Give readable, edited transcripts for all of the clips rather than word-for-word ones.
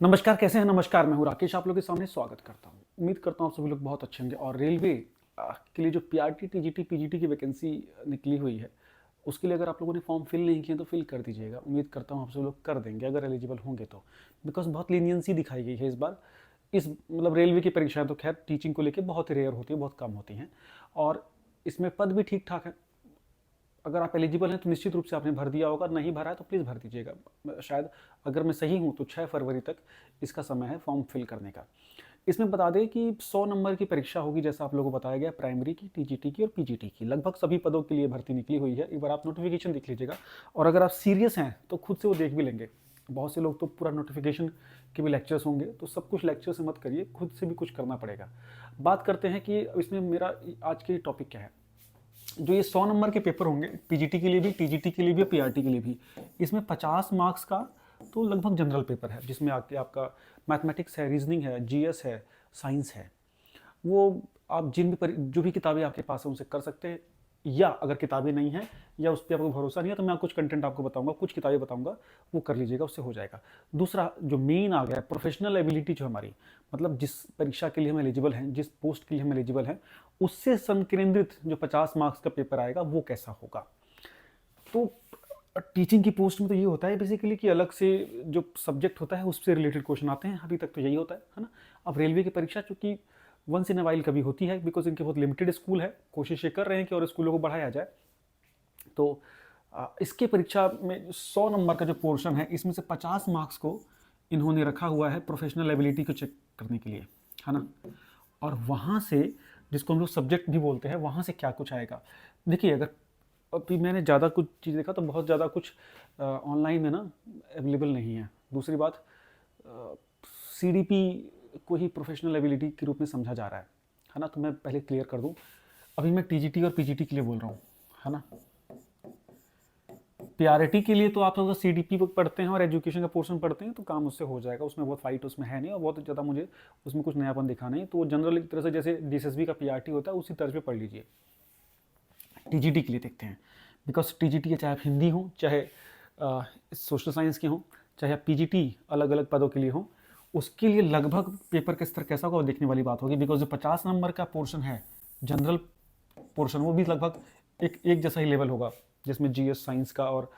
नमस्कार, कैसे हैं? नमस्कार, मैं हूँ राकेश, आप लोगों के सामने स्वागत करता हूँ। उम्मीद करता हूँ आप सभी लोग बहुत अच्छे होंगे और रेलवे के लिए जो पीआरटी, टीजीटी, पीजीटी की वैकेंसी निकली हुई है, उसके लिए अगर आप लोगों ने फॉर्म फिल नहीं किए तो फिल कर दीजिएगा। उम्मीद करता हूँ आप सब लोग कर देंगे अगर एलिजिबल होंगे तो, बिकॉज बहुत लीनियंसी दिखाई गई है इस बार। इस मतलब रेलवे की परीक्षाएं तो खैर टीचिंग को लेकर बहुत ही रेयर होती है, बहुत कम होती हैं और इसमें पद भी ठीक ठाक है। अगर आप एलिजिबल हैं तो निश्चित रूप से आपने भर दिया होगा, नहीं भरा है तो प्लीज़ भर दीजिएगा। शायद अगर मैं सही हूँ तो 6 फरवरी तक इसका समय है फॉर्म फिल करने का। इसमें बता दें कि 100 नंबर की परीक्षा होगी, जैसा आप लोगों को बताया गया, प्राइमरी की, टीजीटी की और पीजीटी की। लगभग सभी पदों के लिए भर्ती निकली हुई है। एक बार आप नोटिफिकेशन देख लीजिएगा और अगर आप सीरियस हैं तो खुद से वो देख भी लेंगे। बहुत से लोग तो पूरा नोटिफिकेशन के भी लेक्चर्स होंगे, तो सब कुछ लेक्चर से मत करिए, खुद से भी कुछ करना पड़ेगा। बात करते हैं कि इसमें मेरा आज के टॉपिक क्या है। जो ये 100 नंबर के पेपर होंगे पीजीटी के लिए भी, टीजीटी के लिए भी, पीआरटी के लिए भी, इसमें 50 मार्क्स का तो लगभग जनरल पेपर है, जिसमें आके आपका मैथमेटिक्स है, रीजनिंग है, जीएस है, साइंस है। वो आप जो भी किताबें आपके पास है उनसे कर सकते हैं, या अगर किताबें नहीं हैं या उस पर आपको भरोसा नहीं है तो मैं कुछ कंटेंट आपको बताऊंगा, कुछ किताबें बताऊंगा, वो कर लीजिएगा, उससे हो जाएगा। दूसरा जो मेन आ गया है, प्रोफेशनल एबिलिटी जो हमारी, मतलब जिस परीक्षा के लिए हम एलिजिबल हैं, जिस पोस्ट के लिए हम एलिजिबल हैं, उससे संकेंद्रित जो 50 मार्क्स का पेपर आएगा वो कैसा होगा। तो टीचिंग की पोस्ट में तो ये होता है बेसिकली कि अलग से जो सब्जेक्ट होता है उससे रिलेटेड क्वेश्चन आते हैं, अभी तक तो यही होता है ना। अब रेलवे की परीक्षा चूंकि वंस इन अ वाइल कभी होती है, बिकॉज इनके बहुत लिमिटेड स्कूल है, कोशिश ये कर रहे हैं कि और स्कूलों को बढ़ाया जाए। तो इसके परीक्षा में 100 नंबर का जो पोर्शन है, इसमें से 50 मार्क्स को इन्होंने रखा हुआ है प्रोफेशनल एबिलिटी को चेक करने के लिए, है ना। और वहाँ से, जिसको हम लोग सब्जेक्ट भी बोलते हैं, वहाँ से क्या कुछ आएगा। देखिए, अगर अभी मैंने ज़्यादा कुछ चीज़ देखा तो बहुत ज़्यादा कुछ ऑनलाइन में ना अवेलेबल नहीं है। दूसरी बात, सीडीपी को ही प्रोफेशनल एबिलिटी के रूप में समझा जा रहा है ना। तो मैं पहले क्लियर कर दूं, अभी मैं टीजीटी और पीजीटी के लिए बोल रहा हूँ, है ना। पीआरटी के लिए तो आप अगर सीडीपी को पढ़ते हैं और एजुकेशन का पोर्शन पढ़ते हैं तो काम उससे हो जाएगा, उसमें बहुत फाइट उसमें है नहीं और बहुत ज़्यादा मुझे उसमें कुछ नयापन दिखाना है। तो वो जनरल एक तरह से जैसे डीएसएसबी का पीआरटी होता है उसी तर्ज पे पढ़ लीजिए। टीजीटी के लिए देखते हैं, बिकॉज टीजीटी के चाहे आप हिंदी हो, चाहे सोशल साइंस के हों, चाहे आप पीजीटी अलग अलग पदों के लिए हों, उसके लिए लगभग पेपर के स्तर कैसा होगा वो देखने वाली बात होगी। बिकॉज जो 50 नंबर का पोर्शन है जनरल पोर्शन, वो भी लगभग एक जैसा ही लेवल होगा, जिसमें जीएस साइंस का और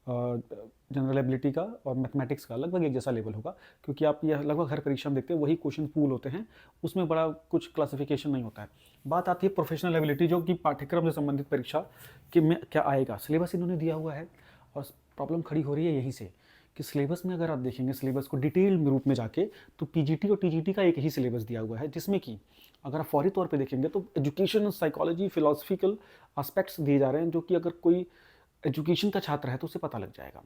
जनरल एबिलिटी का और मैथमेटिक्स का लगभग एक जैसा लेवल होगा। क्योंकि आप ये लगभग हर परीक्षा में देखते हैं वही क्वेश्चन पूल होते हैं, उसमें बड़ा कुछ क्लासिफिकेशन नहीं होता है। बात आती है प्रोफेशनल एबिलिटी, जो कि पाठ्यक्रम से संबंधित परीक्षा के में क्या आएगा। सिलेबस इन्होंने दिया हुआ है और प्रॉब्लम खड़ी हो रही है यहीं से कि सिलेबस में अगर आप देखेंगे सिलेबस को डिटेल रूप में जाके, तो पीजीटी और टीजीटी का एक ही सिलेबस दिया हुआ है, जिसमें कि अगर आप फौरी तौर पे देखेंगे तो एजुकेशन, साइकोलॉजी, फिलोसफिकल एस्पेक्ट्स दिए जा रहे हैं, जो कि अगर कोई एजुकेशन का छात्र है तो उसे पता लग जाएगा।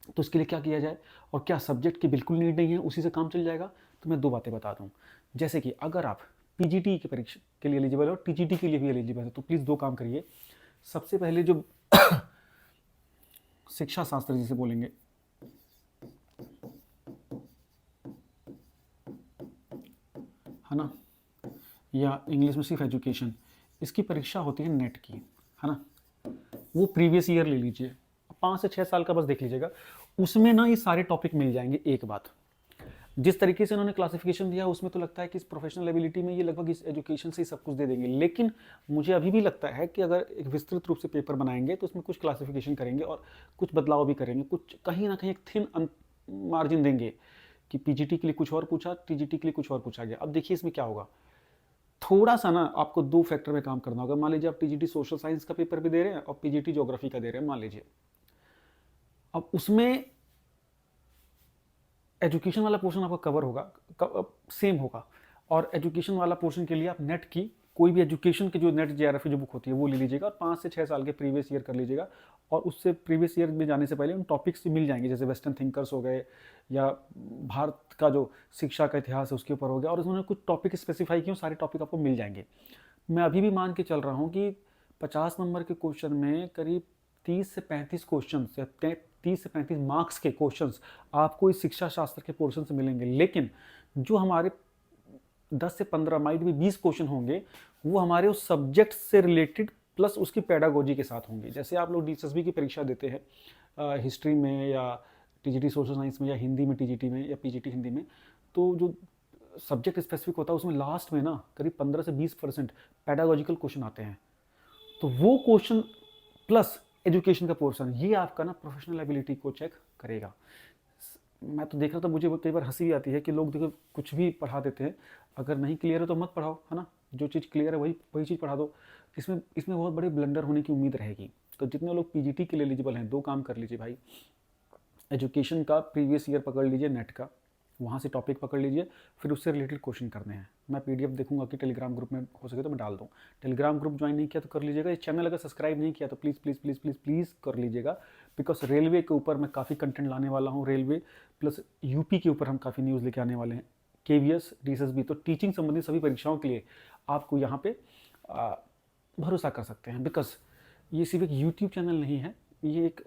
तो इसके लिए क्या किया जाए और क्या सब्जेक्ट की बिल्कुल नीड नहीं है, उसी से काम चल जाएगा। तो मैं 2 बातें बता दूँ, जैसे कि अगर आप पीजीटी की परीक्षा के लिए एलिजिबल हो, टीजीटी के लिए भी एलिजिबल है, तो प्लीज़ 2 काम करिए। सबसे पहले जो शिक्षा शास्त्र जिसे बोलेंगे, है ना, या इंग्लिश में सिर्फ एजुकेशन, इसकी परीक्षा होती है नेट की, है ना। वो प्रीवियस ईयर ले लीजिए, 5 से 6 साल का बस देख लीजिएगा, उसमें ना ये सारे टॉपिक मिल जाएंगे। एक बात, जिस तरीके से उन्होंने क्लासिफिकेशन दिया उसमें तो लगता है कि इस प्रोफेशनल एबिलिटी में ये लगभग इस एजुकेशन से ही सब कुछ दे देंगे, लेकिन मुझे अभी भी लगता है कि अगर एक विस्तृत रूप से पेपर बनाएंगे तो उसमें कुछ क्लासिफिकेशन करेंगे और कुछ बदलाव भी करेंगे, कुछ कहीं ना कहीं एक थिन मार्जिन देंगे कि पीजीटी के लिए कुछ और पूछा, टीजीटी के लिए कुछ और पूछा गया। अब देखिए इसमें क्या होगा, थोड़ा सा ना आपको 2 फैक्टर में काम करना होगा। मान लीजिए आप टीजीटी सोशल साइंस का पेपर भी दे रहे हैं और पीजीटी ज्योग्राफी का दे रहे हैं, मान लीजिए। अब उसमें एजुकेशन वाला पोर्शन आपका कवर होगा, सेम होगा, और एजुकेशन वाला पोर्शन के लिए आप नेट की कोई भी एजुकेशन की जो नेट जेआरएफ जो बुक होती है वो ले लीजिएगा और 5 से 6 साल के प्रीवियस ईयर कर लीजिएगा। और उससे प्रीवियस ईयर में जाने से पहले उन टॉपिक्स मिल जाएंगे, जैसे वेस्टर्न थिंकर्स हो गए या भारत का जो शिक्षा का इतिहास है उसके ऊपर हो गया, और उसमें कुछ टॉपिक स्पेसिफाई किए, सारे टॉपिक आपको मिल जाएंगे। मैं अभी भी मान के चल रहा हूँ कि 50 नंबर के क्वेश्चन में करीब 30 से 35 क्वेश्चन या 30 से 35 मार्क्स के क्वेश्चंस आपको इस शिक्षा शास्त्र के पोर्शन से मिलेंगे। लेकिन जो हमारे 10 से 15 माइट भी 20 क्वेश्चन होंगे वो हमारे उस सब्जेक्ट से रिलेटेड प्लस उसकी पेडागोजी के साथ होंगे। जैसे आप लोग डीएसएसबी की परीक्षा देते हैं हिस्ट्री में या टीजीटी सोशल साइंस में या हिंदी में टीजीटी में या पीजीटी हिंदी में, तो जो सब्जेक्ट स्पेसिफिक होता है उसमें लास्ट में ना करीब 15 से 20% पैडागोजिकल क्वेश्चन आते हैं। तो वो क्वेश्चन प्लस एजुकेशन का पोर्शन, ये आपका ना प्रोफेशनल एबिलिटी को चेक करेगा। मैं तो देख रहा था, मुझे कई बार हंसी भी आती है कि लोग देखो कुछ भी पढ़ा देते हैं, अगर नहीं क्लियर है तो मत पढ़ाओ, है ना, जो चीज़ क्लियर है वही वही चीज़ पढ़ा दो। इसमें बहुत बड़े ब्लंडर होने की उम्मीद रहेगी। तो जितने लोग पीजीटी के लिए एलिजिबल हैं, 2 काम कर लीजिए भाई। एजुकेशन का प्रीवियस ईयर पकड़ लीजिए, नेट का, वहाँ से टॉपिक पकड़ लीजिए, फिर उससे रिलेटेड क्वेश्चन करने हैं। मैं पीडीएफ देखूंगा कि टेलीग्राम ग्रुप में हो सके तो मैं डाल दूँ। टेलीग्राम ग्रुप ज्वाइन नहीं किया तो कर लीजिएगा। इस चैनल अगर सब्सक्राइब नहीं किया तो please please please please please कर लीजिएगा, बिकॉज रेलवे के ऊपर मैं काफ़ी कंटेंट लाने वाला हूँ। रेलवे प्लस यूपी के ऊपर हम काफ़ी न्यूज़ लेके आने वाले हैं, केवीएस, डीएसएसबी। तो टीचिंग संबंधित सभी परीक्षाओं के लिए आपको यहाँ पे भरोसा कर सकते हैं, बिकॉज ये सिर्फ एक यूट्यूब चैनल नहीं है, ये एक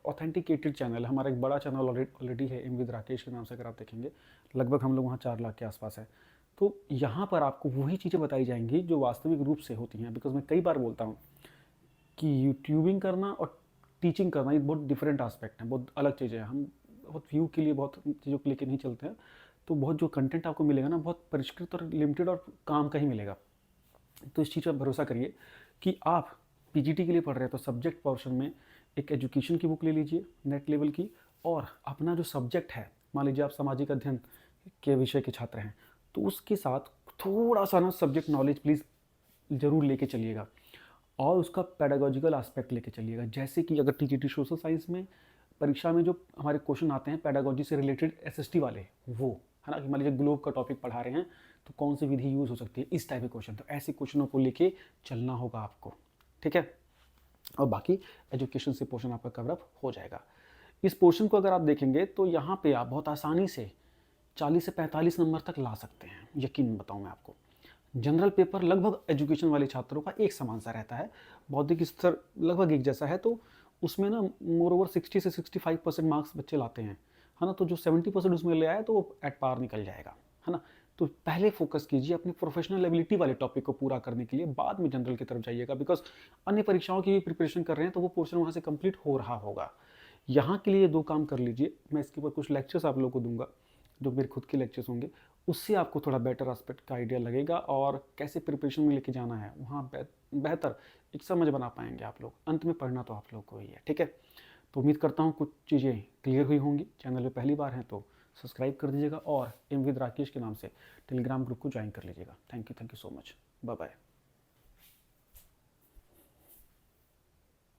ऑथेंटिकेटेड चैनल है। हमारा एक बड़ा चैनल ऑलरेडी है, एम विद राकेश के नाम से, अगर आप देखेंगे लगभग हम लोग वहाँ 4 लाख के आसपास है। तो यहाँ पर आपको वही चीज़ें बताई जाएंगी जो वास्तविक रूप से होती हैं। बिकॉज मैं कई बार बोलता हूँ कि यूट्यूबिंग करना और टीचिंग करना ये बहुत डिफरेंट आस्पेक्ट हैं, बहुत अलग चीज़ें हैं। हम बहुत व्यू के लिए बहुत चीज़ों को लेकर नहीं चलते हैं, तो बहुत जो कंटेंट आपको मिलेगा ना, बहुत परिष्कृत और लिमिटेड और काम का ही मिलेगा। तो इस चीज़ पर भरोसा करिए कि आप पीजीटी के लिए पढ़ रहे हैं तो सब्जेक्ट पोर्शन में एक एजुकेशन की बुक ले लीजिए नेट लेवल की, और अपना जो सब्जेक्ट है, मान लीजिए आप सामाजिक अध्ययन के विषय के छात्र हैं, तो उसके साथ थोड़ा सा ना सब्जेक्ट नॉलेज प्लीज़ ज़रूर लेके चलिएगा, और उसका पैडागोजिकल एस्पेक्ट लेके चलिएगा। जैसे कि अगर टीजीटी सोशल साइंस में परीक्षा में जो हमारे क्वेश्चन आते हैं पैडागोजी से रिलेटेड, एसएसटी वाले, वो है ना, कि मान लीजिए ग्लोब का टॉपिक पढ़ा रहे हैं तो कौन सी विधि यूज़ हो सकती है, इस टाइप के क्वेश्चन, तो ऐसे क्वेश्चनों को लेके चलना होगा आपको, ठीक है। और बाकी एजुकेशन से पोर्शन आपका कवरअप हो जाएगा। इस पोर्शन को अगर आप देखेंगे तो यहाँ पे आप बहुत आसानी से 40 से 45 नंबर तक ला सकते हैं, यकीन बताऊँ मैं आपको। जनरल पेपर लगभग एजुकेशन वाले छात्रों का एक समान सा रहता है, बौद्धिक स्तर लगभग एक जैसा है, तो उसमें ना मोर ओवर 60 से 65% मार्क्स बच्चे लाते हैं, है ना। तो जो 70% उसमें ले आए तो वो एट पार निकल जाएगा, है ना। तो पहले फोकस कीजिए अपनी प्रोफेशनल एबिलिटी वाले टॉपिक को पूरा करने के लिए, बाद में जनरल की तरफ जाइएगा, बिकॉज अन्य परीक्षाओं की भी प्रिपरेशन कर रहे हैं तो वो पोर्शन वहाँ से कंप्लीट हो रहा होगा। यहाँ के लिए 2 काम कर लीजिए। मैं इसके ऊपर कुछ लेक्चर्स आप लोगों को दूंगा, जो मेरे खुद के लेक्चर्स होंगे, उससे आपको थोड़ा बेटर एस्पेक्ट का आइडिया लगेगा, और कैसे प्रिपरेशन में लेके जाना है वहाँ बेहतर एक समझ बना पाएंगे आप लोग। अंत में पढ़ना तो आप लोग को ही है, ठीक है। तो उम्मीद करता हूँ कुछ चीज़ें क्लियर हुई होंगी। चैनल पे पहली बार हैं तो सब्सक्राइब कर दीजिएगा, और एम विद राकेश के नाम से टेलीग्राम ग्रुप को ज्वाइन कर लीजिएगा। Thank you so much, bye bye.